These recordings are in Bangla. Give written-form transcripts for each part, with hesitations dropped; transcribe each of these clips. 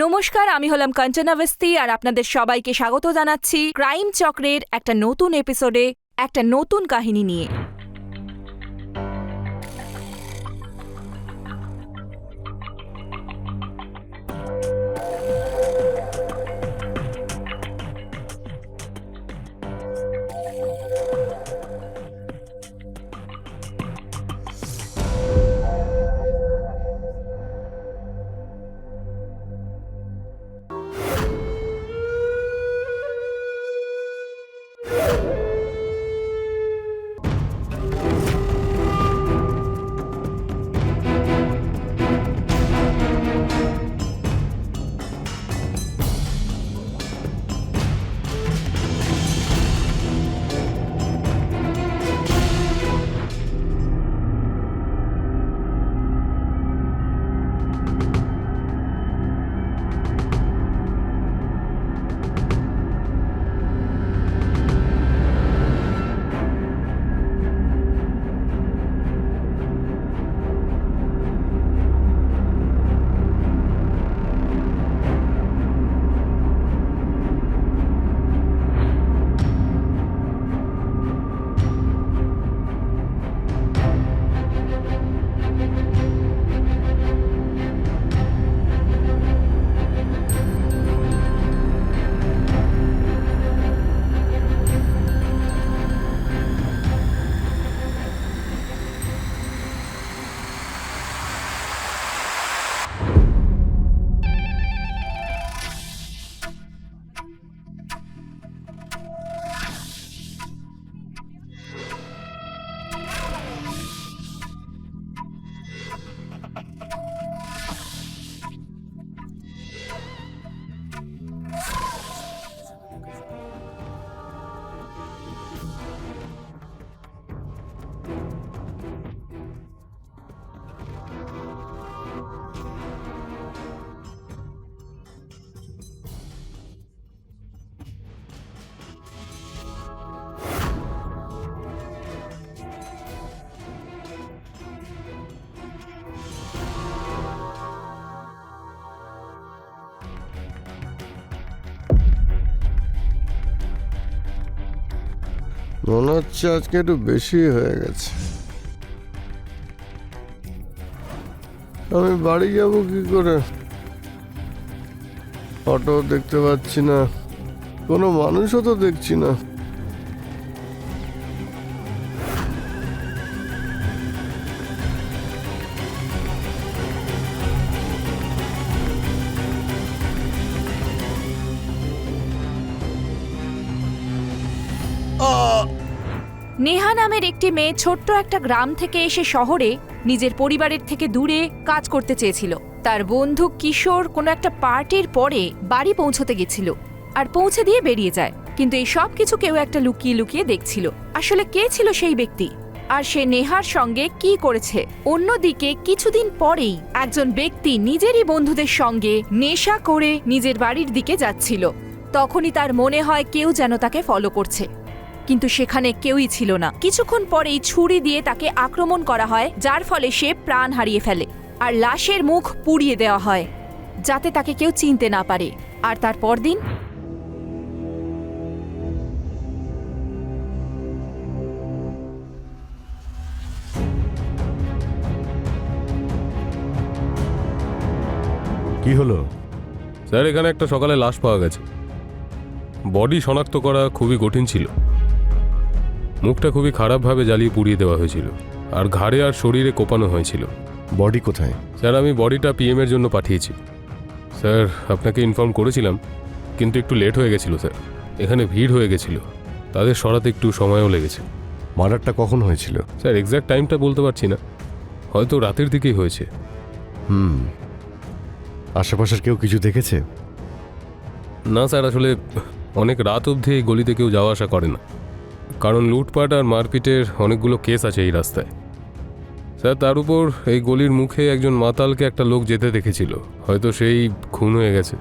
নমস্কার, আমি হলাম কাঞ্চনা আওয়াস্তি আর আপনাদের সবাইকে স্বাগত জানাচ্ছি ক্রাইম চক্রের একটা নতুন এপিসোডে, একটা নতুন কাহিনী নিয়ে। মনে হচ্ছে আজকে একটু বেশি হয়ে গেছে। আমি বাড়ি যাব কি করে? অটো দেখতে পাচ্ছি না, কোনো মানুষও তো দেখছি না। নেহা নামের একটি মেয়ে ছোট্ট একটা গ্রাম থেকে এসে শহরে নিজের পরিবারের থেকে দূরে কাজ করতে চেয়েছিল। তার বন্ধু কিশোর কোনো একটা পার্টির পরে বাড়ি পৌঁছতে গেছিল আর পৌঁছে দিয়ে বেরিয়ে যায়, কিন্তু এই সব কিছু কেউ একটা লুকিয়ে লুকিয়ে দেখছিল। আসলে কে ছিল সেই ব্যক্তি আর সে নেহার সঙ্গে কি করেছে? অন্যদিকে কিছুদিন পরেই একজন ব্যক্তি নিজেরই বন্ধুদের সঙ্গে নেশা করে নিজের বাড়ির দিকে যাচ্ছিল। তখনই তার মনে হয় কেউ যেন তাকে ফলো করছে, কিন্তু সেখানে কেউই ছিল না। কিছুক্ষণ পরেই ছুরি দিয়ে তাকে আক্রমণ করা হয়, যার ফলে সে প্রাণ হারিয়ে ফেলে আর লাশের মুখ পুড়িয়ে দেওয়া হয় যাতে তাকে কেউ চিনতে না পারে। আর তার পরদিন কি হলো? স্যার, এখানে একটা সকালে লাশ পাওয়া গেছে। বডি শনাক্ত করা খুবই কঠিন ছিল। মুখটা খুবই খারাপভাবে জ্বালিয়ে পুড়িয়ে দেওয়া হয়েছিল আর ঘাড়ে আর শরীরে কোপানো হয়েছিল। বডি কোথায়? স্যার, আমি বডিটা পিএমের জন্য পাঠিয়েছি। স্যার, আপনাকে ইনফর্ম করেছিলাম, কিন্তু একটু লেট হয়ে গেছিল স্যার। এখানে ভিড় হয়ে গেছিল, তাদের সরাতে একটু সময়ও লেগেছে। মার্ডারটা কখন হয়েছিল? স্যার, এক্স্যাক্ট টাইমটা বলতে পারছি না, হয়তো রাতের দিকেই হয়েছে। আশেপাশের কেউ কিছু দেখেছে? না স্যার, আসলে অনেক রাত অবধি এই গলিতে কেউ যাওয়া আসা করে না, কারণ লুটপাট আর মারপিটের অনেকগুলো কেস আছে এই রাস্তায়। স্যার, তার উপর এই গলির মুখে একজন মাতালকে একটা লোক যেতে দেখেছিল, হয়তো সেই খুন হয়ে গেছে।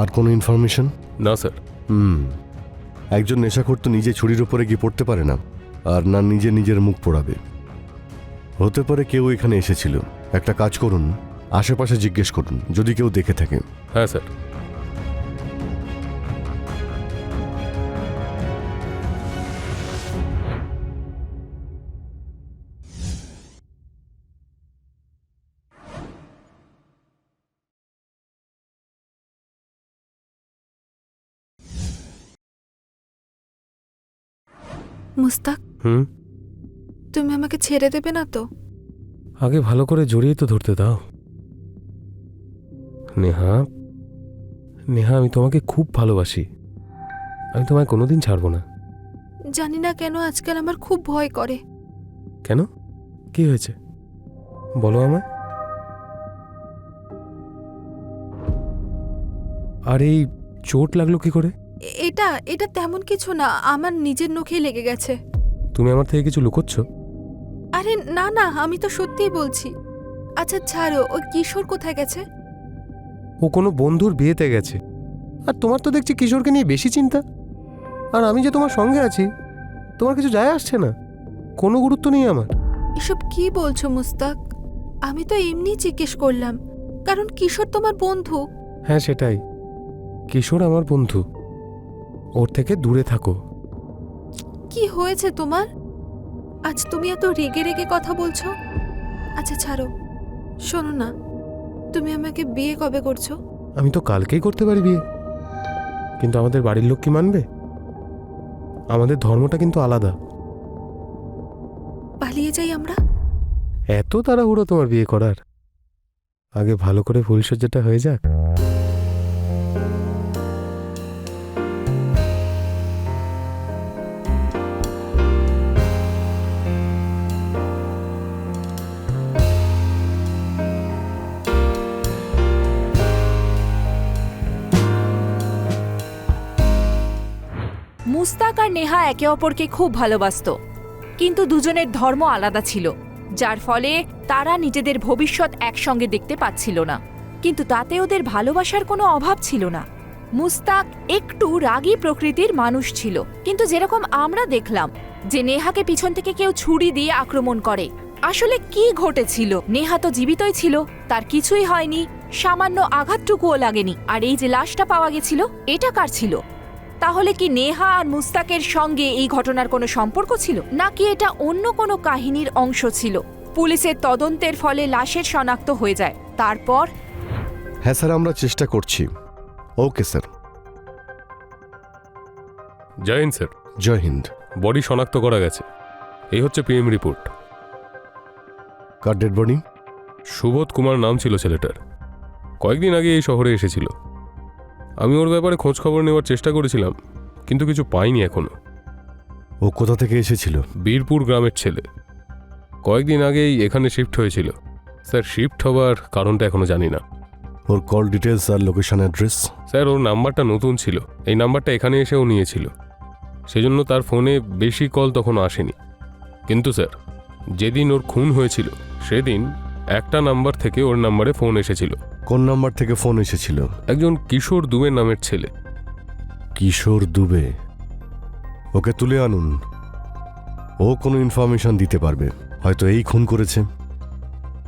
আর কোনো ইনফরমেশন? না স্যার। একজন নেশাখোর তো নিজে ছুরির ওপরে গিয়ে পড়তে পারে না, আর না নিজে নিজের মুখ পোড়াবে। হতে পারে কেউ এখানে এসেছিল। একটা কাজ করুন, আশেপাশে জিজ্ঞেস করুন যদি কেউ দেখে থাকে। হ্যাঁ স্যার। মুস্তাক, হুম, তুমি আমাকে ছেড়ে দেবে না তো? আগে ভালো করে জড়িয়ে তো ধরতে দাও। নেহা, নেহা, আমি তোমাকে খুব ভালোবাসি। আমি তোমায় কোনোদিন ছাড়বো না। জানি না কেন আজকাল আমার খুব ভয় করে। কেন? কি হয়েছে বলো আমায়। আর এই চোট লাগলো কি করে? এটা এটা তেমন কিছু না, আমার নিজের নখেই লেগে গেছে। তুমি আমার থেকে কিছু লুকোচ্ছ? আরে না না, আমি তো সত্যিই বলছি। আচ্ছা ছাড়ো, ওই কিশোর কোথায় গেছে? ও কোনো বন্ধুর বিয়েতে গেছে। আর তোমার তো দেখছি কিশোরকে নিয়ে বেশি চিন্তা। আর আমি যে তোমার সঙ্গে আছি, তোমার কিছু যায় আসছে না, কোনো গুরুত্ব নেই আমার। এসব কি বলছো মুস্তাক? আমি তো এমনি জিজ্ঞেস করলাম, কারণ কিশোর তোমার বন্ধু। হ্যাঁ সেটাই, কিশোর আমার বন্ধু। ওর থেকে দূরে থাকো। কি হয়েছে তোমার? আজ তুমি এত রেগে রেগে কথা বলছো। আচ্ছা ছাড়ো, শোনো না, তুমি আমাকে বিয়ে কবে করছো? আমি তো কালকেই করতে পারি বিয়ে, কিন্তু আমাদের বাড়ির লোক কি মানবে? আমাদের ধর্মটা কিন্তু আলাদা। পালিয়ে যাই আমরা? এত তাড়াহুড়ো তোমার বিয়ে করার? আগে ভালো করে ফুলসজ্জাটা হয়ে যাক। মুস্তাক আর নেহা একে অপরকে খুব ভালোবাসতো, কিন্তু দুজনের ধর্ম আলাদা ছিল, যার ফলে তারা নিজেদের ভবিষ্যৎ একসঙ্গে দেখতে পাচ্ছিল না। কিন্তু তাতে ওদের ভালোবাসার কোনো অভাব ছিল না। মুস্তাক একটু রাগী প্রকৃতির মানুষ ছিল, কিন্তু যেরকম আমরা দেখলাম যে নেহাকে পিছন থেকে কেউ ছুরি দিয়ে আক্রমণ করে। আসলে কি ঘটেছিল? নেহা তো জীবিতই ছিল, তার কিছুই হয়নি, সামান্য আঘাতটুকুও লাগেনি। আর এই যে লাশটা পাওয়া গেছিল, এটা কার ছিল? তাহলে কি নেহা আর মুস্তাকের সঙ্গে এই ঘটনার কোনো সম্পর্ক ছিল, নাকি এটা অন্য কোনো কাহিনীর অংশ ছিল? পুলিশের তদন্তের ফলে লাশের শনাক্ত হয়ে যায়। তারপর হ্যাঁ স্যার, আমরা চেষ্টা করছি। Okay sir. জয় হিন্দ স্যার। জয় হিন্দ। বডি শনাক্ত করা গেছে। এই হচ্ছে পিএম রিপোর্ট। কার ডেড বডি? সুবোধ কুমার নাম ছিল ছেলেটার। কয়েকদিন আগে এই শহরে এসেছিল। আমি ওর ব্যাপারে খোঁজ খবর নেওয়ার চেষ্টা করেছিলাম, কিন্তু কিছু পাইনি এখনো। ও কোথা থেকে এসেছিল? বীরপুর গ্রামের ছেলে। কয়েকদিন আগেই এখানে শিফট হয়েছিল। স্যার, শিফট হবার কারণটা এখনো জানি না। ওর কল ডিটেলস আর লোকেশন অ্যাড্রেস? স্যার, ওর নাম্বারটা নতুন ছিল। এই নাম্বারটা এখানে এসেও নিয়েছিল, সেজন্য তার ফোনে বেশি কল তখনও আসেনি। কিন্তু স্যার, যেদিন ওর খুন হয়েছিল সেদিন একটা নাম্বার থেকে ওর নাম্বারে ফোন এসেছিল। কোন নাম্বার থেকে ফোন এসেছিল? একজন কিশোর দুবে নামের ছেলে। কিশোর দুবে? ওকে তুলে আনুন। ও কোনো ইনফরমেশন দিতে পারবে। হয়তো এই খুন করেছে।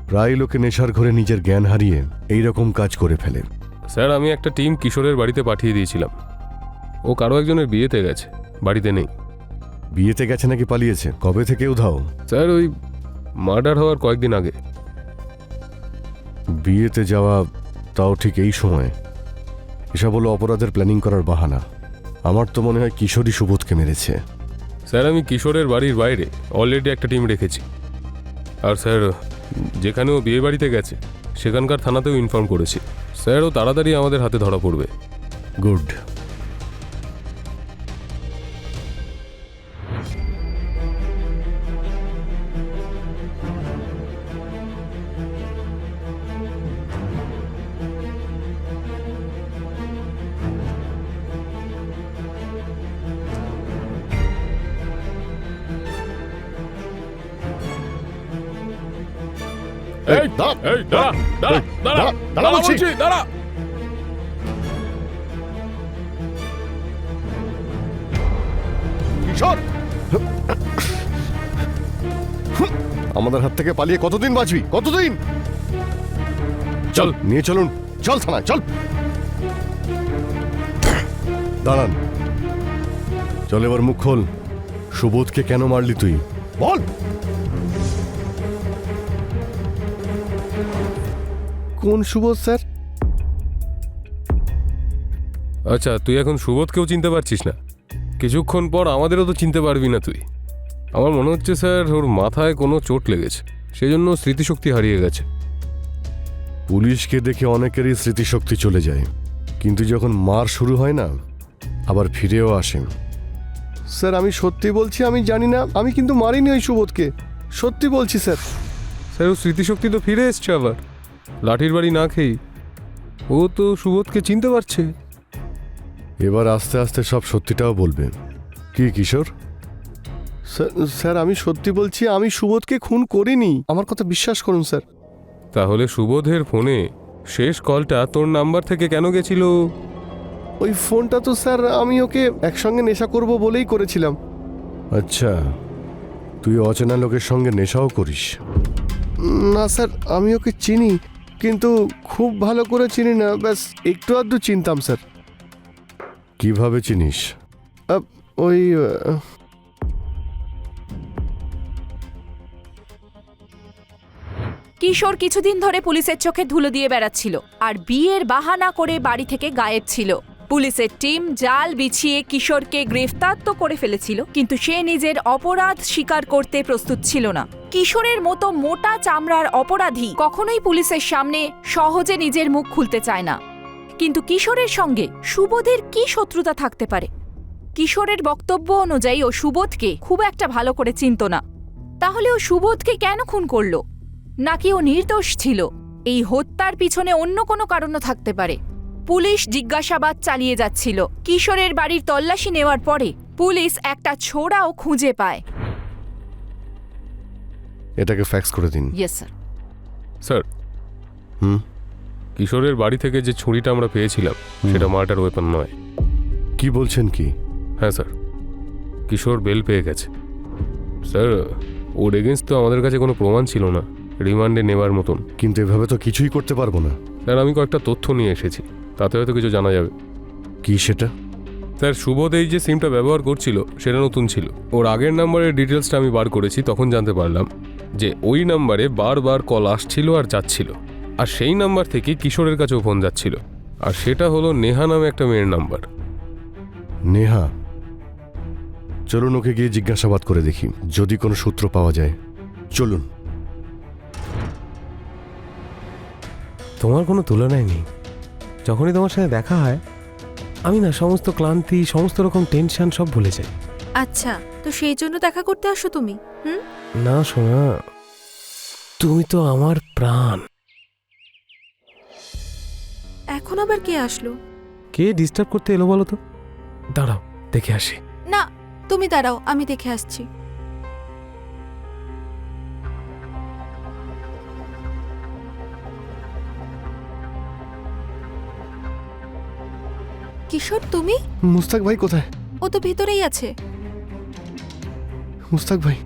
প্রায় লোকে নেশার ঘরে নিজের জ্ঞান হারিয়ে এই রকম কাজ করে ফেলে। স্যার, আমি একটা টিম কিশোরের বাড়িতে পাঠিয়ে দিয়েছিলাম। ও কারো একজনের বিয়েতে গেছে, বাড়িতে নেই। বিয়েতে গেছে নাকি পালিয়েছে? কবে থেকে উধাও? স্যার, ওই মার্ডার হওয়ার কয়েকদিন আগে। বিয়েতে যাওয়া, তাও ঠিক এই সময়? এসব হলো অপরাধের প্ল্যানিং করার বাহানা। আমার তো মনে হয় কিশোরী সুবোধকে মেরেছে। স্যার, আমি কিশোরের বাড়ির বাইরে অলরেডি একটা টিম রেখেছি। আর স্যার, যেখানে ও বিয়ে বাড়িতে গেছে সেখানকার থানাতেও ইনফর্ম করেছি। স্যার, ও তাড়াতাড়ি আমাদের হাতে ধরা পড়বে। গুড। এই দাঁড়া, দাঁড়া, দাঁড়া, দাঁড়া বলছি, দাঁড়া। কিশোর, আমাদের হাত থেকে পালিয়ে কতদিন বাঁচবি? কতদিন? চল নিয়ে চলুন, চল থানায় চল। দাঁড়ান, চল এবার মুখ খোল। সুবোধকে কেন মারলি তুই বল। কোন সুবোধ স্যার? আচ্ছা, তুই এখন সুবোধকেও চিনতে পারছিস না? কিছুক্ষণ পর আমাদেরও তো চিনতে পারবি না তুই। আমার মনে হচ্ছে স্যার ওর মাথায় কোনো চোট লেগেছে, সেজন্য স্মৃতিশক্তি হারিয়ে গেছে। পুলিশকে দেখে অনেকেরই স্মৃতিশক্তি চলে যায়, কিন্তু যখন মার শুরু হয় না, আবার ফিরেও আসে। স্যার আমি সত্যি বলছি, আমি জানি না, আমি কিন্তু মারিনি ওই সুবোধকে, সত্যি বলছি স্যার। স্যার ওর স্মৃতিশক্তি তো ফিরে এসছে আবার, লাঠির বাড়ি না খেয়েই। ও তো সুবোধকে চিনতে পারছে। এবার আস্তে আস্তে সব সত্যিটাও বলবে। কি কিশোর? স্যার আমি সত্যি বলছি, আমি সুবোধকে খুন করিনি, আমার কথা বিশ্বাস করুন স্যার। তাহলে সুবোধের ফোনে শেষ কলটা তোর নাম্বার থেকে কেন গেছিল? ওই ফোনটা তো স্যার আমি ওকে একসঙ্গে নেশা করব বলেই করেছিলাম। আচ্ছা, তুই অচেনা লোকের সঙ্গে নেশাও করিস? না স্যার, আমি ওকে চিনি, কিন্তু খুব ভালো করে চিনি না, ব্যাস একটু আধটু চিনতাম স্যার। কিভাবে চিনিস? ওই কিশোর কিছুদিন ধরে পুলিশের চোখে ধুলো দিয়ে বেড়াচ্ছিল আর বিয়ের বাহানা করে বাড়ি থেকে গায়েব ছিল। পুলিশের টিম জাল বিছিয়ে কিশোরকে গ্রেফতার তো করে ফেলেছিল, কিন্তু সে নিজের অপরাধ স্বীকার করতে প্রস্তুত ছিল না। কিশোরের মতো মোটা চামড়ার অপরাধী কখনোই পুলিশের সামনে সহজে নিজের মুখ খুলতে চায় না। কিন্তু কিশোরের সঙ্গে সুবোধের কি শত্রুতা থাকতে পারে? কিশোরের বক্তব্য অনুযায়ী ও সুবোধকে খুব একটা ভালো করে চিনত না। তাহলে ও সুবোধকে কেন খুন করলো? নাকি ও নির্দোষ ছিল? এই হত্যার পিছনে অন্য কোনো কারণও থাকতে পারে। পুলিশ জিজ্ঞাসাবাদ চালিয়ে যাচ্ছিল। কিশোরের বাড়ির তল্লাশি নেওয়ার পরে পুলিশ একটা ছোড়াও খুঁজে পায়। এটাকে ফ্যাক্স করে দিন। Yes sir. স্যার, হুম, কিশোরের বাড়ি থেকে যে ছুরিটা আমরা পেয়েছিলাম সেটা মার্ডার ওয়েপন নয়। কি বলছেন কি? হ্যাঁ স্যার, কিশোর বেল পেয়ে গেছে। স্যার, ওর এগেনস্ট তো আমাদের কাছে কোনো প্রমাণ ছিল না রিমান্ডে নেওয়ার মতন। কিন্তু এভাবে তো কিছুই করতে পারবো না। স্যার, আমি কয়েকটা তথ্য নিয়ে এসেছি, তাতে হয়তো কিছু জানা যাবে। কি সেটা? স্যার, সুবোধ এই যে সিমটা ব্যবহার করছিল সেটা নতুন ছিল। ওর আগের নাম্বারের ডিটেলসটা আমি বার করেছি, তখন জানতে পারলাম যে ওই নাম্বারে বারবার কল আসছিল আর যাচ্ছিল, আর সেই নাম্বার থেকে কিশোরের কাছেও ফোন যাচ্ছিল, আর সেটা হলো নেহা নামে একটা মেয়ের নাম্বার। নেহা? চলুন ওকে গিয়ে জিজ্ঞাসাবাদ করে দেখি, যদি কোনো সূত্র পাওয়া যায়। চলুন। তোমার কোনো তুলনাই নেই। যখনই তোমার সাথে দেখা হয় আমি না সমস্ত ক্লান্তি, সমস্ত রকম টেনশন সব ভুলে যাই। আচ্ছা, তো সেই জন্য দেখা করতে আসো তুমি? না সোনা, তুমি তো আমার প্রাণ। এখন আবার কে আসলো? কে ডিস্টার্ব করতে এলো বলো তো? দাঁড়াও দেখে আসি। না, তুমি দাঁড়াও, আমি দেখে আসছি। কিশোর, তুমি? মুস্তাক ভাই কোথায়? ও তো ভেতরেই আছে। মুস্তাক ভাই,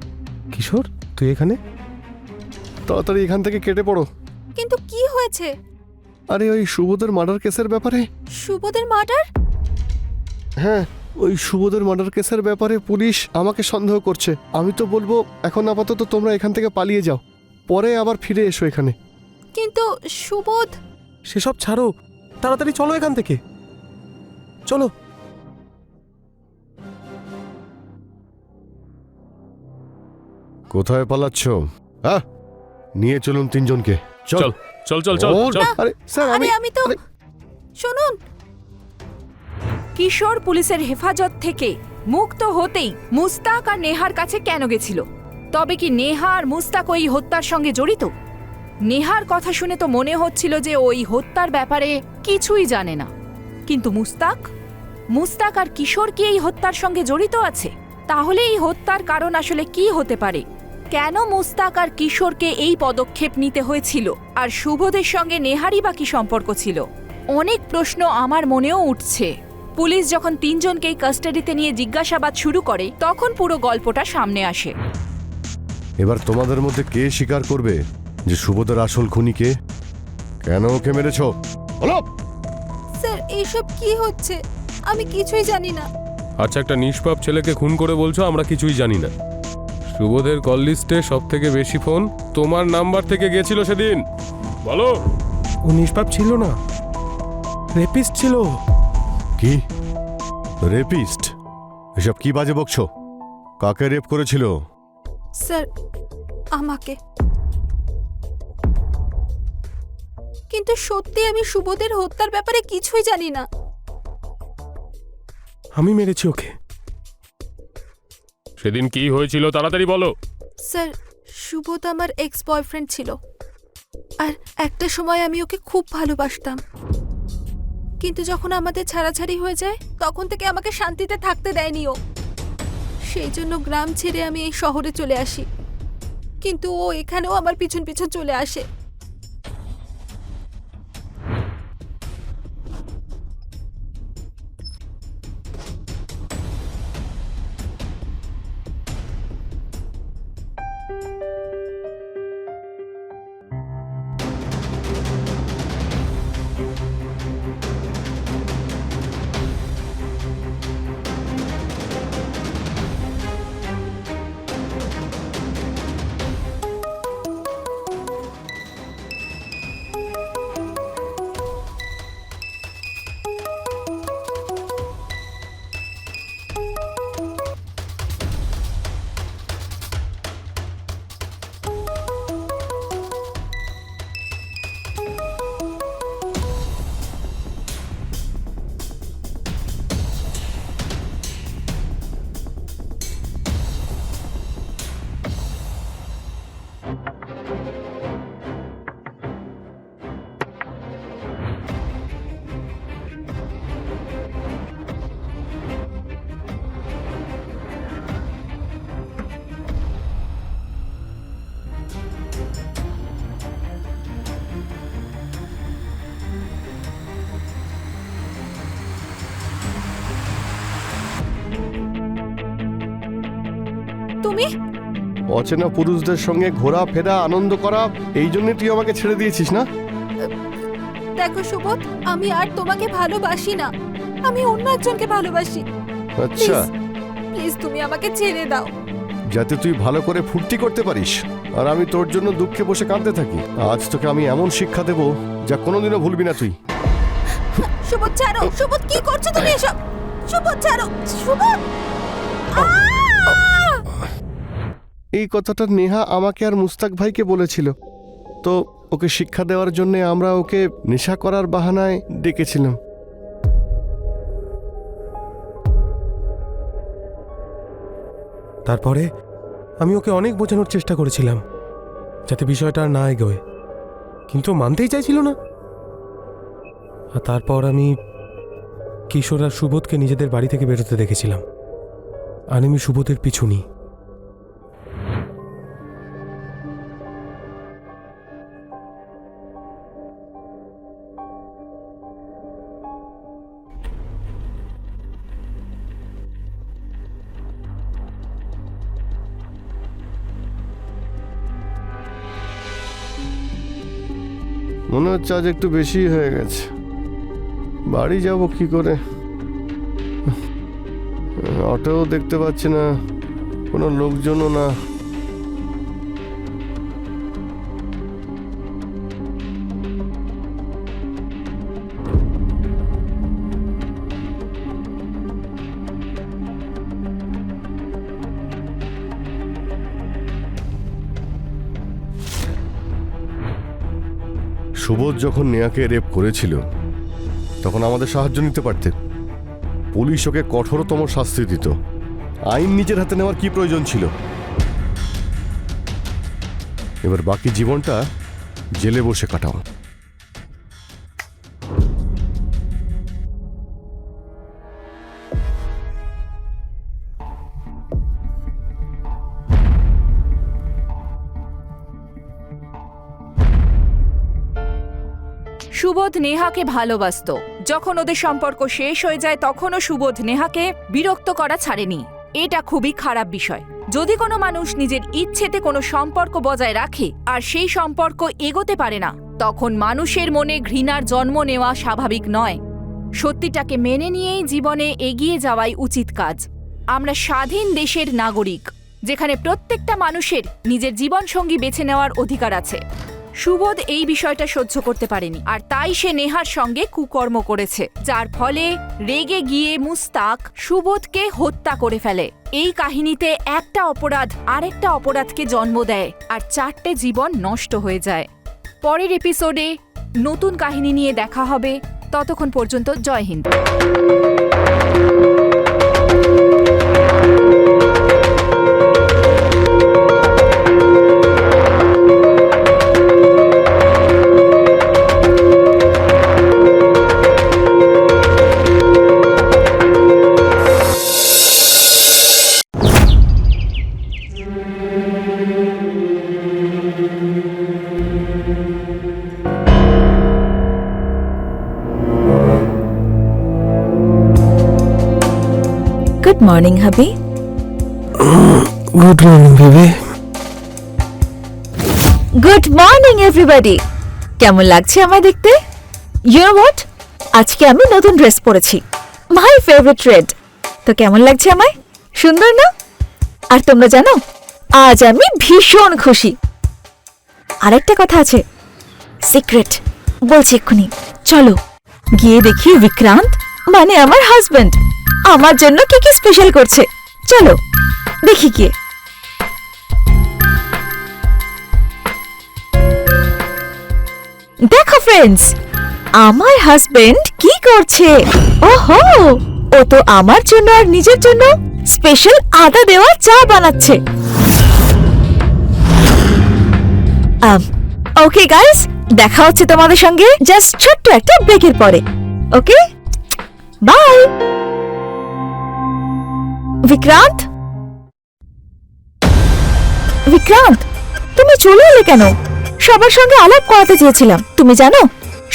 কিশোর তুই এখানে? তাড়াতাড়ি এখান থেকে কেটে পড়ো। কিন্তু কি হয়েছে? আরে ওই সুবোধের মার্ডার কেসের ব্যাপারে। সুবোধের মার্ডার? হ্যাঁ, ওই সুবোধের মার্ডার কেসের ব্যাপারে পুলিশ আমাকে সন্দেহ করছে। আমি তো বলবো এখন আপাতত তোমরা এখান থেকে পালিয়ে যাও, পরে আবার ফিরে এসো এখানে। কিন্তু সুবোধ। সেসব ছাড়ো, তাড়াতাড়ি চলো এখান থেকে, চলো। কোথায় পালাচ্ছ? হ্যাঁ, নিয়ে চলুন তিনজনকে। চল চল চল চল চল। আরে স্যার আমি তো শুনুন। কিশোর পুলিশের হেফাজত থেকে মুক্ত হতেই মুস্তাক আর নেহার কাছে কেন গেছিল? তবে কি নেহা আর মুস্তাক ওই হত্যার সঙ্গে জড়িত? নেহার কথা শুনে তো মনে হচ্ছিল যে ওই হত্যার ব্যাপারে কিছুই জানে না, কিন্তু মুস্তাক আর কিশোর কি এই হত্যার সঙ্গে জড়িত আছে? তাহলে এই হত্যার কারণ আসলে কি হতে পারে? কেন মুস্তাক আর কিশোরকে এই পদক্ষেপ নিতে হয়েছিল? আর সুবোধের সঙ্গে নেহারই বা কি সম্পর্ক ছিল? অনেক প্রশ্ন আমার মনেও উঠছে। পুলিশ যখন তিনজনকেই কাস্টাডিতে নিয়ে জিজ্ঞাসাবাদ শুরু করে তখন পুরো গল্পটা সামনে আসে। এবার তোমাদের মধ্যে কে স্বীকার করবে যে সুবোধের আসল খুনি কে? কেন ওকে মেরেছো বলো। স্যার এইসব কি হচ্ছে? আমি কিছুই জানি না। আচ্ছা, একটা নিষ্পাপ ছেলেকে খুন করে বলছো আমরা কিছুই জানি না? সুবোধের কল লিস্টে সব থেকে বেশি ফোন তোমার নাম্বার থেকে গেছিল সেদিন, বলো। ও নিষ্পাপ ছিল না, রেপিস্ট ছিল। কি রেপিস্ট? এসব কি বাজে বকছো? কাকে রেপ করেছিল? স্যার আমাকে। কিন্তু সত্যি আমি সুবোধের হত্যার ব্যাপারে কিছুই জানি না। আমি মেরেছি ওকে। সেদিন কি হয়েছিল তাড়াতাড়ি বলো। স্যার সুবোধ আমার এক্স বয়ফ্রেন্ড ছিল, আর একটা সময় আমি ওকে খুব ভালোবাসতাম। কিন্তু যখন আমাদের ছাড়াছাড়ি হয়ে যায় তখন থেকে আমাকে শান্তিতে থাকতে দেয়নি ও। সেই জন্য গ্রাম ছেড়ে আমি এই শহরে চলে আসি, কিন্তু ও এখানেও আমার পিছন পিছন চলে আসে। তুমি অচেনা পুরুষদের সঙ্গে ঘোরাফেরা আনন্দ করা, এই জন্য তুই আমাকে ছেড়ে দিয়েছিস না? দেখো সুবোধ, আমি আর তোমাকে ভালোবাসি না, আমি অন্য একজনকে ভালোবাসি। আচ্ছা, প্লিজ তুমি আমাকে ছেড়ে দাও। যাতে তুই ভালো করে ফুর্তি করতে পারিস আর আমি তোর জন্য দুঃখে বসে কাঁদতে থাকি। আজ তোকে আমি এমন শিক্ষা দেব যা কোনোদিনও ভুলবি না তুই। সুবোধ ছাড়ো। সুবোধ কি করছো তুমি এসব? সুবোধ ছাড়ো। সুবোধ! এই কথাটা নেহা আমাকে আর মুস্তাক ভাইকে বলেছিল, তো ওকে শিক্ষা দেওয়ার জন্য আমরা ওকে নেশা করার বাহানায় ডেকেছিলাম। তারপরে আমি ওকে অনেক বোঝানোর চেষ্টা করেছিলাম যাতে বিষয়টা আর না এগোয়, কিন্তু ও মানতেই চাইছিল না। আর তারপর আমি কিশোর আর সুবোধকে নিজেদের বাড়ি থেকে বেরোতে দেখেছিলাম, আর আমি সুবোধের পিছু নিই। মনে হচ্ছে আজ একটু বেশি হয়ে গেছে। বাড়ি যাব কি করে? অটোও দেখতে পাচ্ছি না, কোনো লোকজনও না। সুবোধ যখন নেহাকে রেপ করেছিল তখন আমাদের সাহায্য নিতে পারতে। পুলিশ ওকে কঠোরতম শাস্তি দিত। আইন নিজের হাতে নেওয়ার কি প্রয়োজন ছিল? এবার বাকি জীবনটা জেলে বসে কাটাও। সুবোধ নেহাকে ভালোবাসতো। যখন ওদের সম্পর্ক শেষ হয়ে যায় তখনও সুবোধ নেহাকে বিরক্ত করা ছাড়েনি। এটা খুবই খারাপ বিষয়। যদি কোনো মানুষ নিজের ইচ্ছেতে কোনো সম্পর্ক বজায় রাখে আর সেই সম্পর্ক এগোতে পারে না, তখন মানুষের মনে ঘৃণার জন্ম নেওয়া স্বাভাবিক নয়। সত্যিটাকে মেনে নিয়েই জীবনে এগিয়ে যাওয়াই উচিত কাজ। আমরা স্বাধীন দেশের নাগরিক, যেখানে প্রত্যেকটা মানুষের নিজের জীবনসঙ্গী বেছে নেওয়ার অধিকার আছে। সুবোধ এই বিষয়টা সহ্য করতে পারেনি, আর তাই সে নেহার সঙ্গে কুকর্ম করেছে, যার ফলে রেগে গিয়ে মুস্তাক সুবোধকে হত্যা করে ফেলে। এই কাহিনীতে একটা অপরাধ আরেকটা অপরাধকে জন্ম দেয়, আর 4টে জীবন নষ্ট হয়ে যায়। পরের এপিসোডে নতুন কাহিনী নিয়ে দেখা হবে। ততক্ষণ পর্যন্ত জয় হিন্দ। গুড মর্নিং হাবি। Good morning baby. Good morning everybody. কেমন লাগছে আমায় দেখতে? ইউ নো হোয়াট, আজকে আমি নতুন ড্রেস পরেছি, মাই ফেভারিট রেড। তো কেমন লাগছে আমায়? সুন্দর না? আর তোমরা জানো, আজ আমি ভীষণ খুশি। আরেকটা কথা আছে, সিক্রেট, বলছি এক্ষুনি। চলো গিয়ে দেখি বিক্রান্ত, মানে আমার হাজবেন্ড, আমার জন্য কি কি স্পেশাল করছে। চলো দেখি গিয়ে। দেখো ফ্রেন্ডস, আমার হাজবেন্ড কি করছে। ওহো, ও তো আমার জন্য আর নিজের জন্য স্পেশাল আদা দেওয়া চা বানাচ্ছে। ওকে গাইস, দেখা হচ্ছে তোমাদের সঙ্গে জাস্ট ছোট্ট একটা ব্রেকের পরে। ওকে, বাই। বিক্রান্ত, বিক্রান্ত, তুমি চলে এলে কেন? সবার সঙ্গে আলাপ করাতে চেয়েছিলাম। তুমি জানো,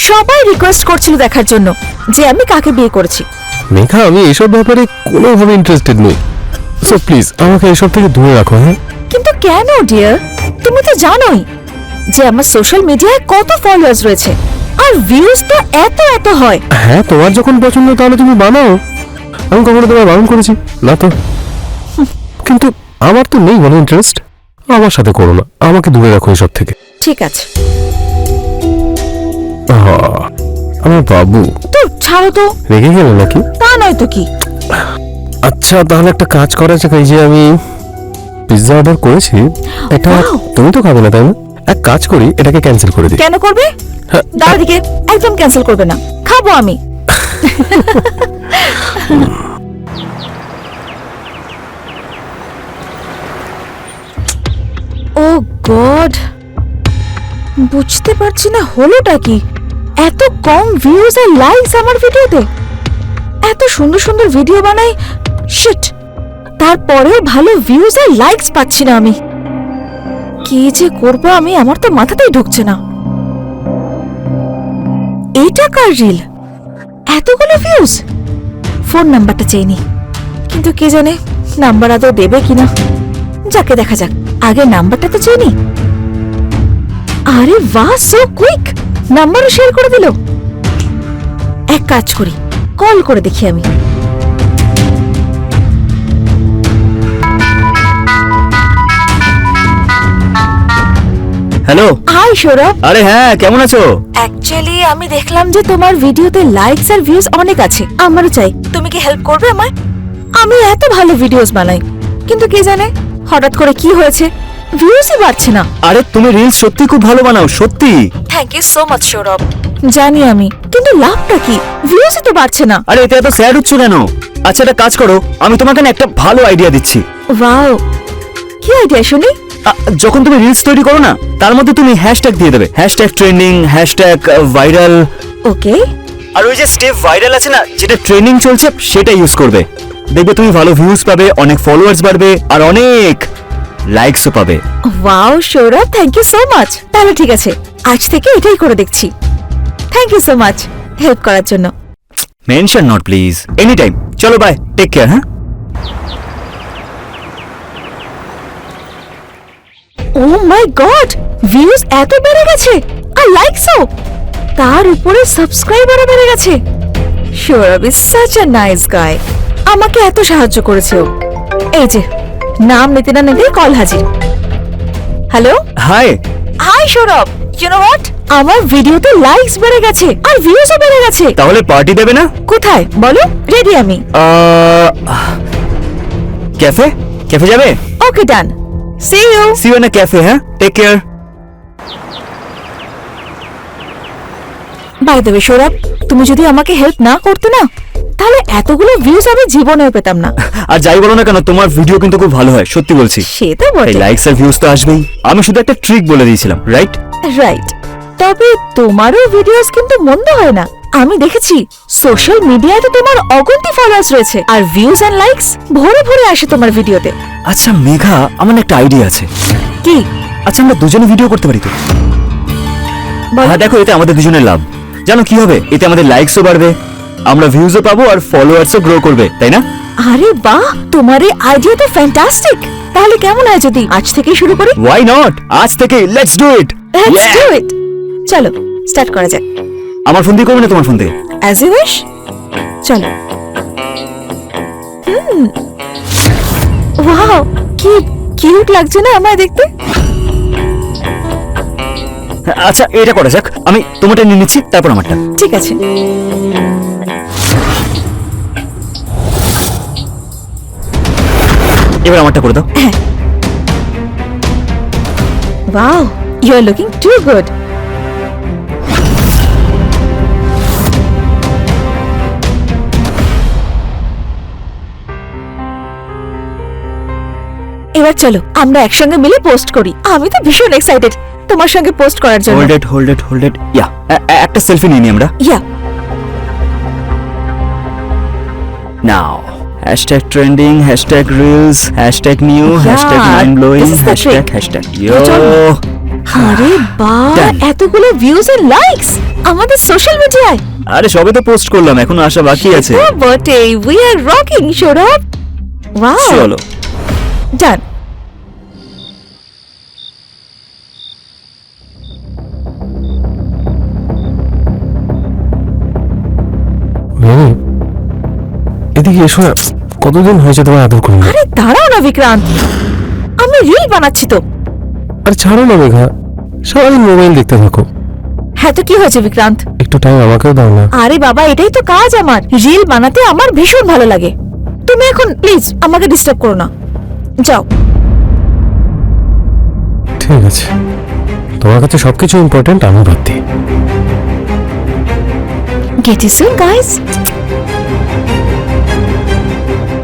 সবাই রিকোয়েস্ট করছিল দেখার জন্য যে আমি কাকে বিয়ে করেছি। মেঘা, আমি এসব ব্যাপারে কোনোভাবে ইন্টারেস্টেড নই, সো প্লিজ আমাকে এসব থেকে দূরে রাখো। হ্যাঁ, কিন্তু কেন ডিয়ার? তুমি তো জানোই যে আমার সোশ্যাল মিডিয়ায় কত ফলোয়ার্স রয়েছে, আর ভিউজ তো এত এত হয়। হ্যাঁ, তোমার যখন পছন্দ তাহলে তুমি বানাও, আমি কখনো তোমায় বারণ করেছি না তো। কিন্তু আমার তো নেই কোনো ইন্টারেস্ট, আমার সাথে করো না, আমাকে দূরে রাখো এসব থেকে। ঠিক আছে, আমার বাবু তো ছাড়ো তো। রেগে গেল নাকি? তা নয় তো কি। আচ্ছা, তাহলে একটা কাজ করা যাক। এই যে আমি পিৎজা অর্ডার করেছি, এটা Wow! তুমি তো খাবে না তাই না? এক কাজ করি, এটাকে ক্যান্সেল করে দিই। কেন করবে? হ্যাঁ, দাও দিকে, একদম ক্যান্সেল করবে না, খাবো আমি। ও গড, বুঝতে পারছি না হলোটা কি। এত কম ভিউজ আর লাইকস আমার ভিডিওতে। এত সুন্দর সুন্দর ভিডিও বানাই, শিট, তারপরেও ভালো ভিউজ আর লাইকস পাচ্ছি না আমি। কি যে করবো আমি, আমার তো মাথাতেই ঢুকছে না। এইটা কার রিল, এতগুলো ভিউজ? ফোন নাম্বারটা চাইনি, কিন্তু কে জানে নাম্বার আদৌ দেবে কিনা। যাকে দেখা যাক, আগে নাম্বারটা তো চাইনি। আরে বাহ, সো কুইক, নাম্বারও শেয়ার করে দিল। এক কাজ করি, কল করে দেখি আমি। হ্যালো। হাই সৌরভ। আরে হ্যাঁ, কেমন আছো? অ্যাকচুয়ালি আমি দেখলাম যে তোমার ভিডিওতে লাইকস আর ভিউজ অনেক আছে, আমারও চাই। তুমি কি হেল্প করবে আমায়? আমি এত ভালো ভিডিওস বানাই, কিন্তু কে জানে হঠাৎ করে কি হয়েছে, ভিউজই বাড়ছে না। আরে তুমি রিলস সত্যি খুব ভালো বানাও, সত্যি। Thank you so much Sourav. জানি আমি, কিন্তু লাভটা কি? ভিউজই তো বাড়ছে না। আরে এতে এত স্যাড হচ্ছ কেন? আচ্ছা, একটা কাজ করো, আমি তোমাকে না একটা ভালো আইডিয়া দিচ্ছি। ওয়াও, কি আইডিয়া শুনি। যখন তুমি রিলস তৈরি করো না, তার মধ্যে তুমি হ্যাশট্যাগ দিয়ে দেবে, হ্যাশট্যাগ ট্রেন্ডিং, হ্যাশট্যাগ ভাইরাল। ওকে। আর ওই যে স্টেপ ভাইরাল আছে না, যেটা ট্রেন্ডিং চলছে, সেটা ইউজ করবে। দেখবে তুমি ভালো ভিউজ পাবে, অনেক ফলোয়ার্স বাড়বে, আর অনেক লাইকসও পাবে। Wow Sourav, thank you so much. তাহলে ঠিক আছে, আজ থেকে এটাই করে দেখছি। Thank you so much help করার জন্য। Mention not please, any time. চলো বাই, টেক কেয়ার। হ্যাঁ, ও মাই গড, ভিউজ এত বেড়ে গেছে। আর লাইকসও, তার উপরে সাবস্ক্রাইবারও বেড়ে গেছে। Sourav is such a nice guy. আমাকে এত সাহায্য করেছে ও। এই যে নাম নিতে না নিতে কল হাজির। Hello, hi. Hi Sourav, you know what, আমার ভিডিওতে লাইকস বেড়ে গেছে আর ভিউজও বেড়ে গেছে। তাহলে পার্টি দেবে না? কোথায় বলো, রেডি আমি। ক্যাফে ক্যাফে যাবে? Okay done, see you. See you in a cafe. হ্যাঁ, take care. By the way Saurabh, তুমি যদি আমাকে হেল্প না করতে না, তাহলে এতগুলো ভিউজ আমি জীবনেও পেতাম না। আর যাই বলো না কেন, তোমার ভিডিও কিন্তু খুব ভালো হয়, সত্যি বলছি। সে তো বটে। এই লাইকস আর ভিউজ তো আসবেই। আমি শুধু একটা ট্রিক বলে দিয়েছিলাম, রাইট? রাইট, তবে তোমারও ভিডিওস কিন্তু মন্দ হয় না। আমি দেখেছি সোশ্যাল মিডিয়াতে তোমার অগন্তি ফলোয়ার্স রয়েছে, আর ভিউজ এন্ড লাইকস ভরে ভরে আসে তোমার ভিডিওতে। আচ্ছা মেঘা, আমার না একটা আইডিয়া আছে। কি? আচ্ছা আমরা দুজনে ভিডিও করতে পারি তো? বলো। হ্যাঁ দেখো, এতে আমাদের দুজনের লাভ। জানো কি হবে? এতে আমাদের লাইকসও বাড়বে, আমরা ভিউজও পাবো, আর ফলোয়ার্সও গ্রো করবে, তাই না? আরে বাহ, তোমার এই আইডিয়া তো ফ্যান্টাস্টিক। তাহলে কেমন হয় যদি আজ থেকেই শুরু করি? ওয়াই নট, আজ থেকে let's do it. Let's do it. চলো স্টার্ট করা যাক। আমার ফোন দিয়ে করবে না তোমার ফোন দিয়ে? As you wish. চলো। ওয়াও, কি কিউট লাগছে না আমায় দেখতে? আচ্ছা এটা করা যাক, আমি তোমারটা নিয়ে নিচ্ছি, তারপর আমারটা। ঠিক আছে। এবার আমারটা করে দাও। Wow, you are looking too good. এবার চলো আমরা একসঙ্গে মিলে পোস্ট করি। আমি তো ভীষণ এক্সাইটেড তোমার সঙ্গে পোস্ট করার জন্য। Hold it. ইয়া, একটা সেলফি নিয়ে নি আমরা। ইয়া। নাও #trending, #reels, #new, #mindblowing, this is the trick. #yo। আরে বাহ, Done. এতগুলো ভিউজ এন্ড লাইকস আমাদের সোশ্যাল মিডিয়ায়। আরে সবে তো পোস্ট করলাম, এখনো আসা বাকি আছে। বটে, we are rocking Sourav. Wow, চলো ডান। এদিকে এসো না, কতদিন হয়েছে তোমার আদর করি না। আরে দাঁড়াও না বিক্রান্ত, আমি রিল বানাচ্ছি তো। আরে ছাড়ো না মেঘা, সারাদিন মোবাইল দেখতে থাকো। হ্যাঁ তো কি হয়েছে বিক্রান্ত? একটু টাইম আমাকেও দাও না। আরে বাবা, এটাই তো কাজ আমার। রিল বানাতে আমার ভীষণ ভালো লাগে। তুমি এখন প্লিজ আমাকে ডিস্টার্ব করো না, যাও। ঠিক আছে, তোমার কাছে সবকিছু ইম্পর্টেন্ট, আমি বাদ দিই। Get you soon guys.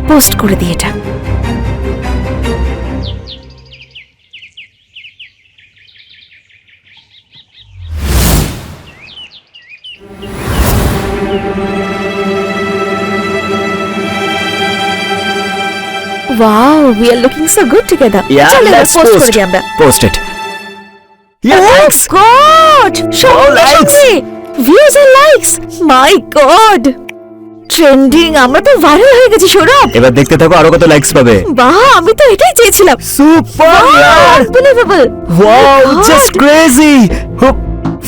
Post করে দিই এটা। Wow, we are looking so good together. Yeah, চলো এবার let's পোস্ট করে post. দিই আমরা। Post it. Yeah, thanks. God! সঙ্গে likes. সঙ্গে views and likes. My God! Trending, আমরা তো ভাইরাল হয়ে গেছি সৌরভ। এবার দেখতে থাকো আরো কত লাইকস পাবে। বাহ, আমি তো এটাই চেয়েছিলাম। সুপার ইয়ার, Unbelievable! Wow, God! Just crazy.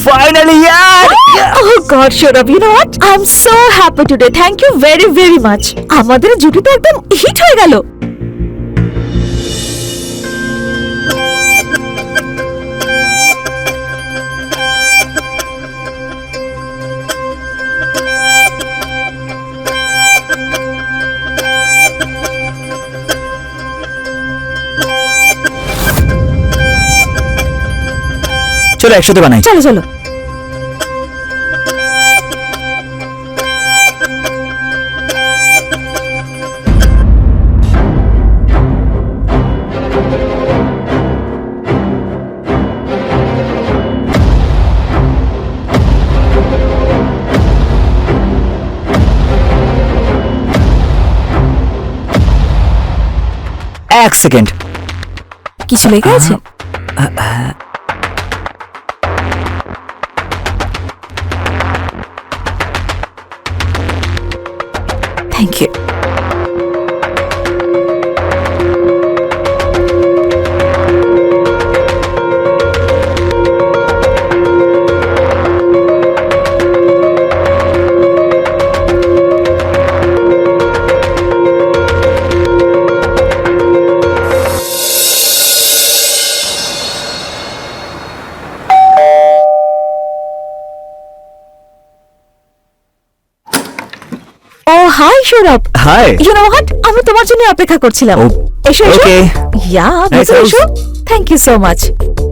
Finally ইয়ার। Oh God, Saurabh, you know what? I'm so happy today. Thank you very, very much. আমাদের জুটি তো একদম হিট হয়ে গেল। চলো একসাথে বানাই। চলো চলো। এক সেকেন্ড। কিছু লেগে আছে? Thank you. Oh hi Sourav, hi. You know what, আমি তোমার জন্য অপেক্ষা করছিলাম। Oh, এসো এসো। okay. ইয়া, Nice ভেতরে house. এসো। Thank you so much.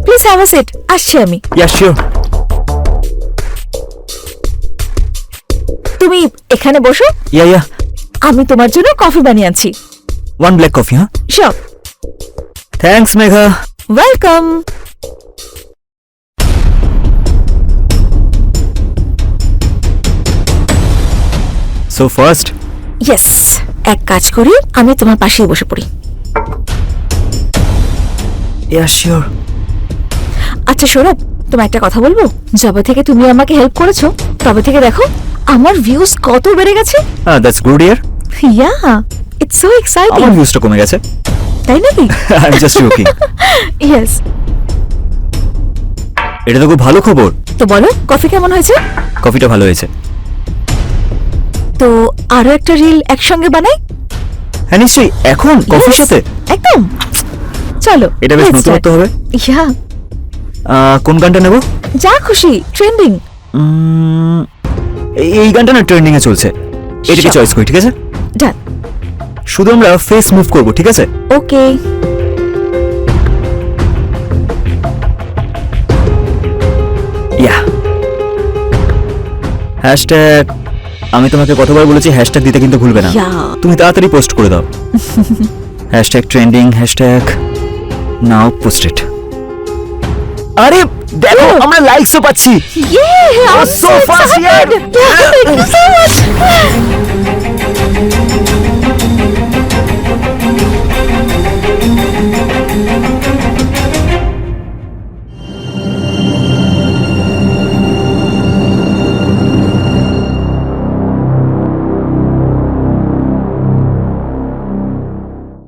Please have a seat. আসছি আমি। Yeah sure. তুমি এখানে বসো, ইয়া আমি তোমার জন্য কফি বানিয়ে আনছি। 1 ব্ল্যাক কফি, হ্যাঁ? Sure. Thanks Megha. Welcome. So first yes, এক কাজ করি, আমি তোমার পাশেই বসে পড়ি। Yeah sure. আচ্ছা সৌরভ, তোমার একটা কথা বলবো? যবে থেকে তুমি আমাকে হেল্প করেছো, তবে থেকে দেখো আমার ভিউজ কত বেড়ে গেছে। That's good year. Yeah, it's so exciting. আমার ভিউজটা কমে গেছে। তাই নাকি? I am just joking. Yes. এটা তো খুব ভালো খবর। তো বলো, কফি কেমন হয়েছে? কফিটা ভালো হয়েছে। তো আরো একটা রিল একসঙ্গে বানাই? হ্যাঁ নিশ্চয়ই, এখন কফির Yes, সাথে। একদম। চলো, এটা বেশ let's নতুনত্ব start. হবে। ইয়া, কোন গানটা নেব? যা খুশি, ট্রেন্ডিং। এই গানটা না ট্রেন্ডিং এ চলছে, এটাকে Sure. চয়েস করি, ঠিক আছে? ডান। শুধু আমরা ফেস মুভ করব, ঠিক আছে? ওকে। ইয়া। হ্যাশট্যাগ, আমি তোমাকে কতবার বলেছি হ্যাশট্যাগ দিতে, কিন্তু ভুলবে না। Yeah. তুমি তাড়াতাড়ি পোস্ট করে দাও। হ্যাশট্যাগ ট্রেন্ডিং, হ্যাশট্যাগ নাও পোস্টেড। আরে দেখো, আমরা লাইকসও পাচ্ছি। Yeah, I'm so fast, excited. Yeah, thank you so much.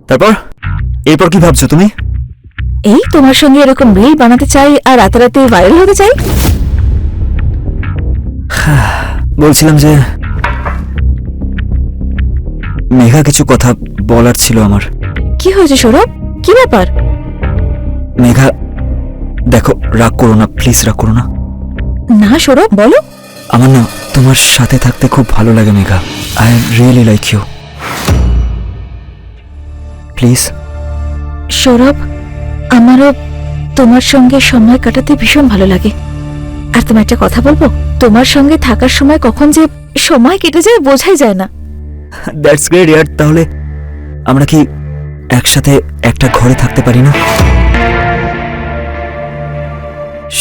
তারপর এরপর কি ভাবছো তুমি? এই তোমার সঙ্গে এরকম রিল বানাতে চাই আর রাতারাতি ভাইরাল হতে চাই। বলছিলাম যে মেঘা, কিছু কথা বলার ছিল আমার। কি হয়েছে সৌরভ, কি ব্যাপার? মেঘা দেখো, রাগ করো না প্লিজ, রাগ করো না। না সৌরভ, বলো। আমার না তোমার সাথে থাকতে খুব ভালো লাগে Megha. I really like you, please. Sourav, আমারও তোমার সঙ্গে সময় কাটাতে ভীষণ ভালো লাগে। আর তোমার একটা কথা বলবো, তোমার সঙ্গে থাকার সময় কখন যে সময় কেটে যায় বোঝাই যায় না। দ্যাটস গ্রেট ইয়ার। তাহলে আমরা কি একসাথে একটা ঘরে থাকতে পারি না,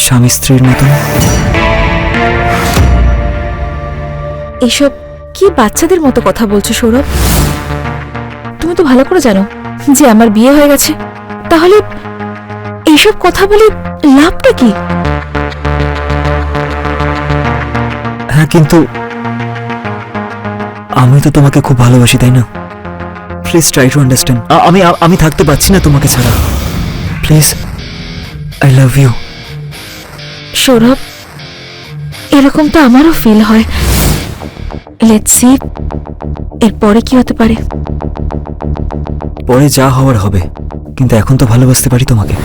স্বামী স্ত্রীর মতন? এসব কি বাচ্চাদের মতো কথা বলছো সৌরভ? তুমি তো ভালো করে জানো যে আমার বিয়ে হয়ে গেছে। তাহলে এইসব কথা বলে লাভটা কি? হ্যাঁ, কিন্তু আমি তো তোমাকে খুব ভালোবাসি, তাই না? Please try to understand. আমি থাকতে পারছি না তোমাকে ছাড়া। Please, I love you. Sourav, এরকম তো আমারও ফিল হয়। লেটস সি এরপরে কি হতে পারে। পরে যা হওয়ার হবে, কিন্তু এখন তো ভালোবাসতে পারি তোমাকে,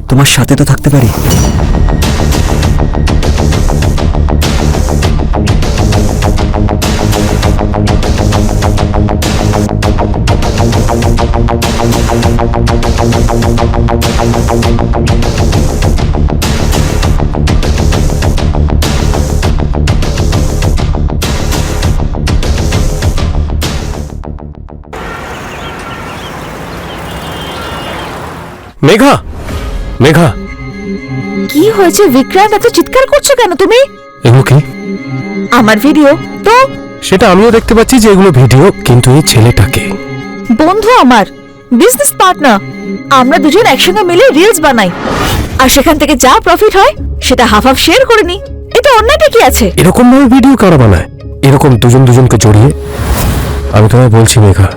তোমার সাথে তো থাকতে পারি। মেঘা, মেঘা, কি হয়েছে বিক্রান্ত, এত চিৎকার করছো কেন তুমি? এগুলো কি? আমার ভিডিও তো। সেটা আমিও দেখতে পাচ্ছি যে এগুলো ভিডিও, কিন্তু এই ছেলেটাকে। বন্ধু আমার, বিজনেস পার্টনার। আমরা দুজন একসঙ্গে মিলে রিলস বানাই, আর সেখান থেকে যা প্রফিট হয় সেটা হাফ হাফ শেয়ার করে নি। এটা অন্যটা কি আছে? এরকম ভাবে ভিডিও কারা বানায়? এরকম দুজন দুজনকে জড়িয়ে? আমি তোমায় বলছি মেঘা,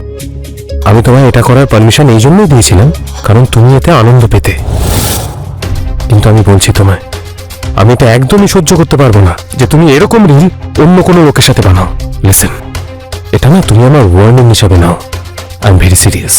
আমি তোমায় এটা করার পারমিশন এই জন্যই দিয়েছিলাম কারণ তুমি এতে আনন্দ পেতে। কিন্তু আমি বলছি তোমায়, আমি এটা একদমই সহ্য করতে পারবো না যে তুমি এরকম রিল অন্য কোনো লোকের সাথে বানাও। লিসেন, এটা না তুমি আমার ওয়ার্নিং হিসাবে নাও। I am very serious.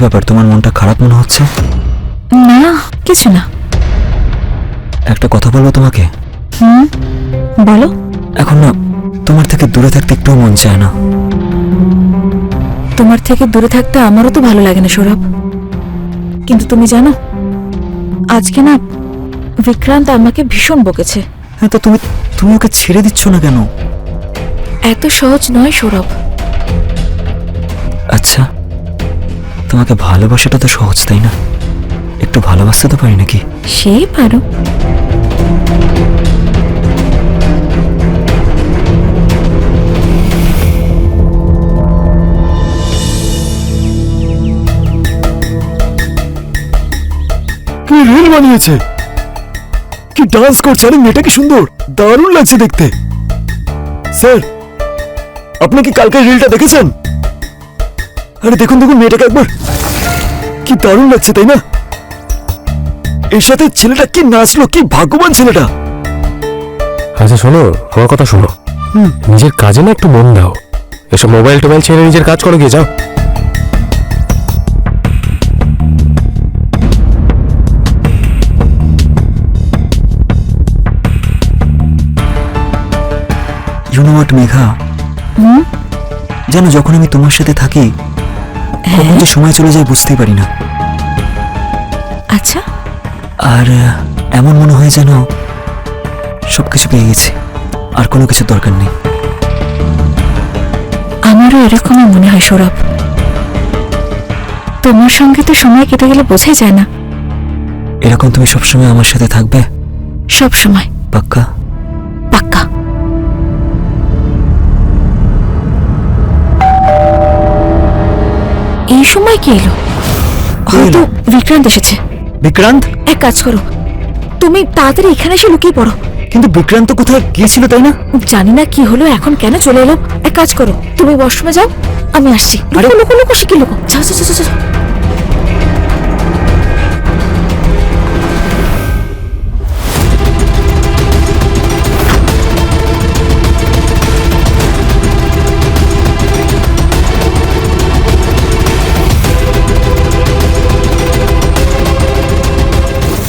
ব্যাপার, তোমার মনটা খারাপ মনে হচ্ছে? না, কিছু না। একটা কথা বলবো তোমাকে? বলো। এখন না তোমার থেকে দূরে থাকতে একটুও মন চায় না। তোমার থেকে দূরে থাকতে আমারও তো ভালো লাগে না সৌরভ, কিন্তু তুমি জানো আজকে না বিক্রান্ত আমাকে ভীষণ বকেছে। হ্যাঁ, তো তুমি তুমি ওকে ছেড়ে দিচ্ছ না কেন? এত সহজ নয় সৌরভ। আচ্ছা, তোমাকে ভালোবাসাটা তো সহজ, তাই না? একটু ভালোবাসতে তো পারি নাকি? সে পারো। কি রিল বানিয়েছে, কি ডান্স করছে! আরে মেয়েটা কি সুন্দর, দারুণ লাগছে দেখতে। স্যার, আপনি কি কালকে রিলটা দেখেছেন? আরে দেখুন দেখুন মেয়েটাকে একবার, কি দারুণ লাগছে তাই না? এর সাথে ছেলেটা কি নাচলো, কি ভাগ্যবান ছেলেটা। আচ্ছা শোনো, আমার কথা শোনো, নিজের কাজে না একটু মন দাও। এসব মোবাইল টোবাইল ছেড়ে নিজের কাজ করো, গিয়ে যাও। ইউ নো হোয়াট মেঘা, জানো যখন আমি তোমার সাথে থাকি কখন যে সময় চলে যায় বুঝতেই পারি না। আচ্ছা, আর এমন মনে হয় যেন সবকিছু পেয়ে গেছি, আর কোনো কিছুর দরকার নেই। আমারও এরকমই মনে হয় সৌরভ। তোমার সঙ্গে তো সময় কেটে গেলে বোঝাই যায় না। এরকম তুমি সবসময় আমার সাথে থাকবে? সব সময়। পাক্কা? পাক্কা। এই সময় কি এলো? হয়তো বিক্রান্ত এসেছে। বিক্রান্ত? এক কাজ করো, তুমি তাড়াতাড়ি এখানে এসে লুকিয়ে পড়ো। কিন্তু বিক্রান্ত কোথায় গিয়েছিল তাই না? জানি না কি হলো, এখন কেন চলে এলো। এক কাজ করো, তুমি ওয়াশরুমে যাও, আমি আসছি। আরে লুকো লুকো লুকো, শিখি লুকো। যাও যাও যাও যাও।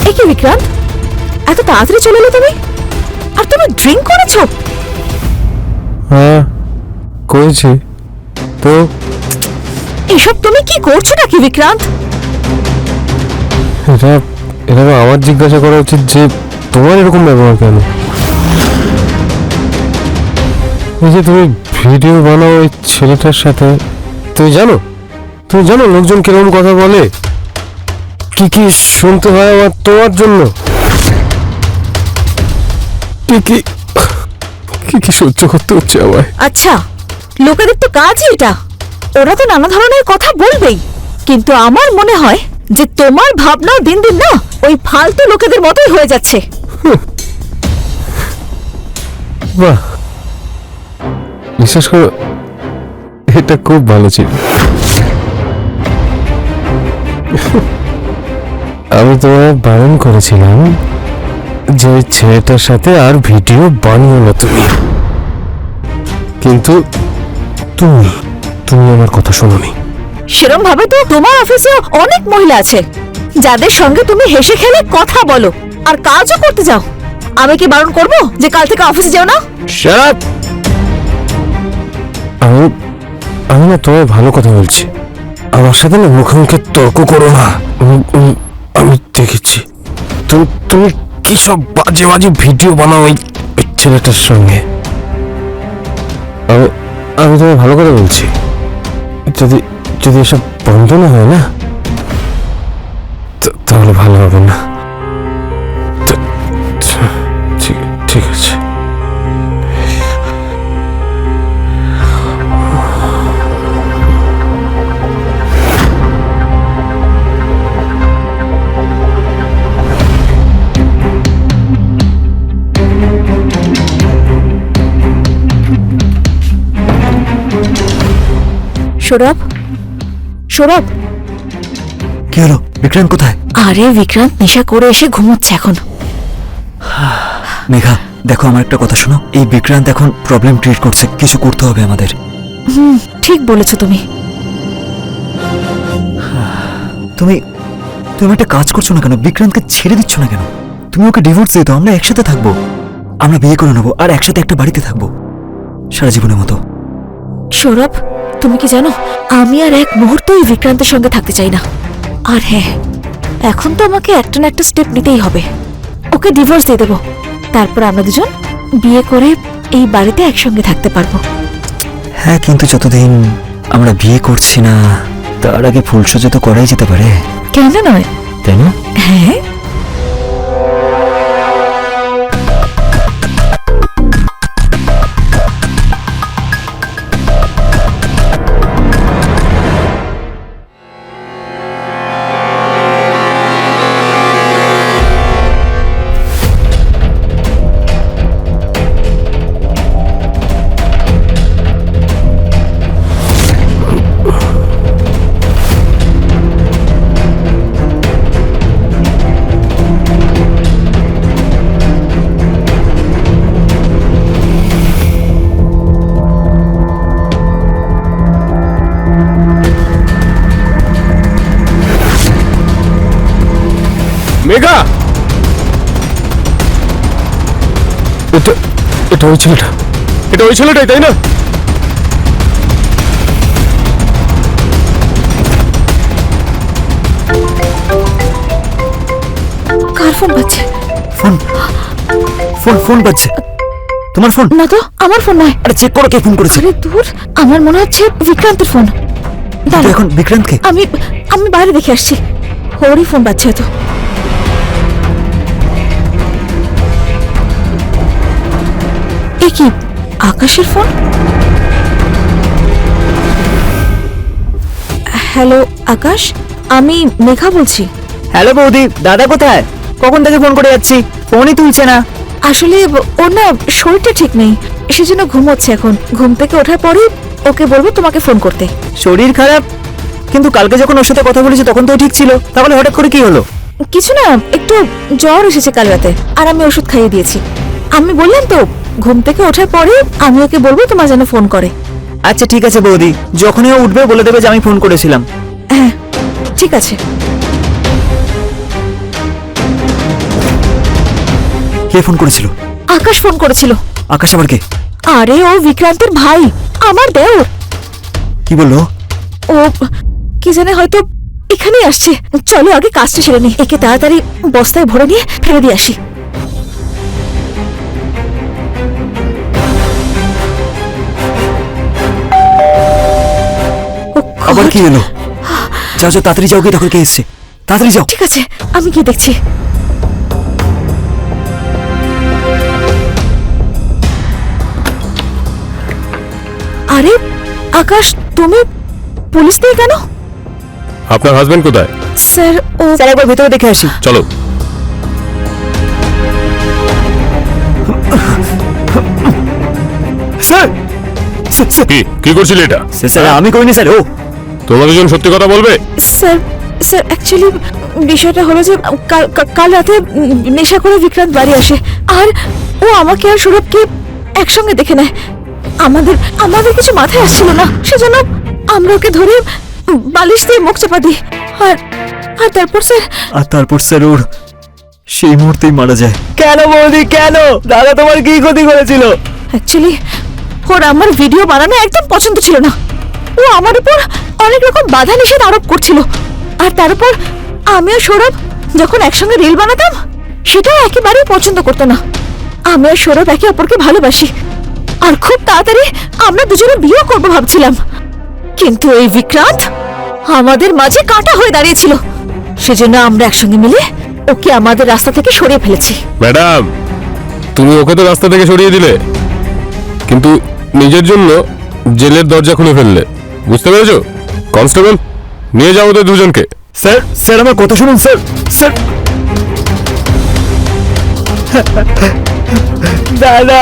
এ কি বিক্রান্ত, এত তাড়াতাড়ি চলে এলো তুমি? আর তুমি ড্রিঙ্ক করেছো? হ্যাঁ করেছি তো। এসব তুমি কি করছো নাকি বিক্রান্ত? এটা এটা তো আমার জিজ্ঞাসা করা উচিত যে তোমার এরকম ব্যবহার কেন। এই যে তুমি ভিডিও বানাও ওই ছেলেটার সাথে, তুমি জানো লোকজন কিরকম কথা বলে, কি কি শুনতে হয় আমার তোমার জন্য, কি কি কি কি সহ্য করতে হচ্ছে আমায়। আচ্ছা, লোকেদের তো কাজই এটা, ওরা তো নানা ধরনের কথা বলবেই, কিন্তু আমার মনে হয় যে তোমার ভাবনা দিন দিন না ওই ফালতু লোকেদের মতোই হয়ে যাচ্ছে। বাহ, বিশ্বাস করো এটা খুব ভালো ছিল। আমি তোমায় বারণ করেছিলাম যে ওই ছেলেটার সাথে আর ভিডিও বানিও না তুমি, কিন্তু তুমি আমার কথা শোনোনি। সেরম ভাবে তো তোমার অফিসে অনেক মহিলা আছে যাদের সঙ্গে তুমি হেসে খেলে কথা বলো আর কাজও করতে যাও। আমি কি বারণ করব যে কাল থেকে অফিসে যাও না? Shut up! আমি না তোমায় ভালো কথা বলছি, আমার সাথে না মুখে মুখে তর্ক করো না। আমি দেখেছি তুমি কি সব বাজে বাজে ভিডিও বানাও ওই ছেলেটার সঙ্গে। আমি তোমায় ভালো কথা বলছি, যদি এসব বন্ধ না হয় না তাহলে ভালো হবে না। ঠিক আছে। সৌরভ, সৌরভ। কি হলো? বিক্রান্ত কোথায়? আরে বিক্রান্ত নেশা করে এসে ঘুমোচ্ছে এখন। মেঘা দেখো, আমার একটা কথা শোনো, এই বিক্রান্ত এখন প্রবলেম ক্রিয়েট করছে, কিছু করতে হবে আমাদের। ঠিক বলেছো তুমি। তুমি তুমি একটা কাজ করছো না কেন? বিক্রান্তকে ছেড়ে দিচ্ছ না কেন? তুমি ওকে ডিভোর্স দিয়ে দাও, আমরা একসাথে থাকবো, আমরা বিয়ে করে নেবো আর একসাথে একটা বাড়িতে থাকবো সারা জীবনের মতো। সৌরভ, তুমি কি জানো আমি আর এক মুহূর্ত এই বিক্রান্তের সঙ্গে থাকতে চাই না। আর হ্যাঁ, এখন তো আমাকে একটা না একটা স্টেপ নিতেই হবে। ওকে ডিভোর্স দিয়ে দেবো, তারপর আমরা দুজন বিয়ে করে এই বাড়িতে একসঙ্গে থাকতে পারবো। হ্যাঁ, কিন্তু যতদিন আমরা বিয়ে করছি না তার আগে ফুলসজ্জা তো করাই যেতে পারে, কেন নয়? তাই না? হ্যাঁ। মেঘা, এটা ওই ছেলেটা, এটা ওই ছেলেটাই, তাই না? কার ফোন বাজছে? ফোন ফোন ফোন বাজছে। তোমার ফোন? না তো, আমার ফোন নয়। আরে চেক করো কে ফোন করেছে। আরে দূর, আমার মনে হচ্ছে বিক্রান্তের ফোন। কিন্তু দাঁড়া, এখন বিক্রান্তকে আমি আমি বাইরে দেখে আসছি। ওরই ফোন বাজছে তো। এ কি আকাশের ফোন? হ্যালো আকাশ, আমি মেঘা বলছি। হ্যালো বৌদি, দাদা কোথায়? কখন থেকে ফোন করে যাচ্ছি, ফোনই তুলছে না। আসলে ওর না শরীরটা ঠিক নেই, সেজন্য ঘুমোচ্ছে এখন। ঘুম থেকে ওঠার পরেই ওকে বলবো তোমাকে ফোন করতে। শরীর খারাপ? কিন্তু কালকে যখন ওর সাথে কথা বলেছি তখন তো ঠিক ছিল, তাহলে হঠাৎ করে কি হলো? কিছু না, একটু জ্বর এসেছে কাল রাতে, আর আমি ওষুধ খাইয়ে দিয়েছি। আমি বললাম তো ঘুম থেকে ওঠার পরে আমি ওকে বলবো তোমার যেন ফোন করে। আচ্ছা ঠিক আছে বৌদি, যখনই ও উঠবে বলে দেবে যে আমি ফোন করেছিলাম। হ্যাঁ ঠিক আছে। কে ফোন করেছিল? আকাশ ফোন করেছিল। আকাশ আবার কে? আরে ও বিক্রান্তের ভাই, আমার দেওর। কি বললো? ও কি জানে হয়তো এখানেই আসছে। চলো আগে কাজটা সেরে নি, একে তাড়াতাড়ি বস্তায় ভরে নিয়ে ফেলে দিয়ে আসি। ও আবার God! কি হলো? যাও যাও তাড়াতাড়ি যাও, গিয়ে দেখো কে এসছে, তাড়াতাড়ি যাও। ঠিক আছে, আমি গিয়ে দেখছি। আরে আকাশ, তুমি পুলিশ দিয়ে কেন? আপনার হাজবেন্ড কোথায়? স্যার ও স্যার একবার ভেতরে দেখে আসি। চলো। স্যার কি কি করছিলে এটা? স্যার আমি করিনি স্যার, ও। তোমরা দুজন সত্যি কথা বলবে? স্যার স্যার অ্যাকচুয়ালি বিষয়টা হলো যে কাল রাতে নেশা করে বিক্রান্ত বাড়ি আসে, আর ও আমাকে আর সৌরভকে একসঙ্গে দেখে নেয়। আমাদের আমাদের কিছু মাথায় আসছিল না, সেজন্য আমরা ওকে ধরে বালিশ দিয়ে মুখ চাপা দিই। আর আর তারপর স্যার আর তারপর স্যার ওর সেই মুহূর্তেই মারা যায়। কেন বৌদি কেন? দাদা তোমার কি ক্ষতি করেছিল? অ্যাকচুয়ালি ওর আমার ভিডিও বানানো একদম পছন্দ ছিল না। ও আমার উপর অনেক রকম বাধা নিষেধ আরোপ করছিল, আর তার উপর আমিও সৌরভ যখন একসঙ্গে রিল বানাতাম সেটাও একেবারেই পছন্দ করতো না। আমি আর সৌরভ একে অপরকে ভালোবাসি, আর খুব তাড়াতাড়ি আমরা দুজনে বিয়ে করবো ভাবছিলাম। কিন্তু এই বিক্রান্ত আমাদের মাঝে কাঁটা হয়ে দাঁড়িয়েছিল, সেজন্য আমরা একসঙ্গে মিলে ওকে আমাদের রাস্তা থেকে সরিয়ে ফেলেছি। ম্যাডাম, তুমি ওকে তো রাস্তা থেকে সরিয়ে দিলে, কিন্তু নিজের জন্য জেলের দরজা খুলে ফেললে। বুঝতে পেরেছো? কনস্টেবল, নিয়ে যাও ওদের দুজনকে। স্যার স্যার আমার কথা শুনুন স্যার। স্যার দাদা